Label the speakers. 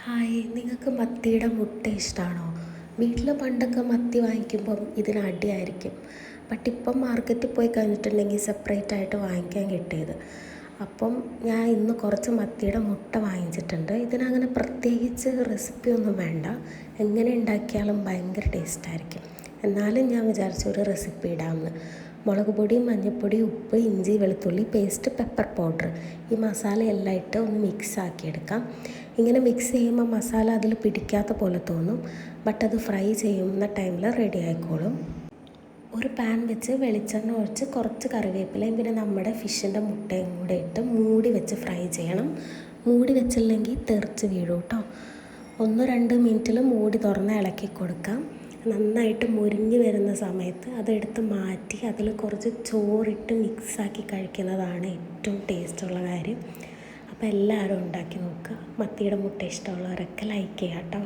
Speaker 1: Hi, നിങ്ങൾക്ക് മത്തിയുടെ മുട്ട ഇഷ്ടമാണോ? വീട്ടിൽ പണ്ടൊക്കെ മത്തി വാങ്ങിക്കുമ്പം ഇതിന് അടിയായിരിക്കും. ബട്ട് ഇപ്പം മാർക്കറ്റിൽ പോയി കഴിഞ്ഞിട്ടുണ്ടെങ്കിൽ സെപ്പറേറ്റ് ആയിട്ട് വാങ്ങിക്കാൻ കിട്ടിയത്. അപ്പം ഞാൻ ഇന്ന് കുറച്ച് മത്തിയുടെ മുട്ട വാങ്ങിച്ചിട്ടുണ്ട്. ഇതിനങ്ങനെ പ്രത്യേകിച്ച് റെസിപ്പി ഒന്നും വേണ്ട, എങ്ങനെ ഉണ്ടാക്കിയാലും ഭയങ്കര ടേസ്റ്റായിരിക്കും. എന്നാലും ഞാൻ വിചാരിച്ചു ഒരു റെസിപ്പി ഇടാമെന്ന്. മുളക് പൊടി, മഞ്ഞൾപ്പൊടി, ഉപ്പ്, ഇഞ്ചി, വെളുത്തുള്ളി പേസ്റ്റ്, പെപ്പർ പൗഡർ, ഈ മസാല എല്ലാം ഇട്ട് ഒന്ന് മിക്സ് ആക്കിയെടുക്കാം. ഇങ്ങനെ മിക്സ് ചെയ്യുമ്പോൾ മസാല അതിൽ പിടിക്കാത്ത പോലെ തോന്നും, ബട്ട് അത് ഫ്രൈ ചെയ്യുന്ന ടൈമിൽ റെഡി ആയിക്കോളും. ഒരു പാൻ വെച്ച് വെളിച്ചെണ്ണ ഒഴിച്ച് കുറച്ച് കറിവേപ്പിലയും പിന്നെ നമ്മുടെ ഫിഷിൻ്റെ മുട്ടയും കൂടെ ഇട്ട് മൂടി വെച്ച് ഫ്രൈ ചെയ്യണം. മൂടി വെച്ചില്ലെങ്കിൽ തെറിച്ച് വീഴും കേട്ടോ. 1-2 മിനിറ്റിൽ മൂടി തുറന്ന് ഇളക്കി കൊടുക്കാം. നന്നായിട്ട് മുരിഞ്ഞ് വരുന്ന സമയത്ത് അതെടുത്ത് മാറ്റി അതിൽ കുറച്ച് ചോറിട്ട് മിക്സാക്കി കഴിക്കുന്നതാണ് ഏറ്റവും ടേസ്റ്റുള്ള കാര്യം. അപ്പോൾ എല്ലാവരും ഉണ്ടാക്കി നോക്കുക. മത്തിയുടെ മുട്ട ഇഷ്ടമുള്ളവരൊക്കെ ലൈക്ക് ചെയ്യാം കേട്ടോ.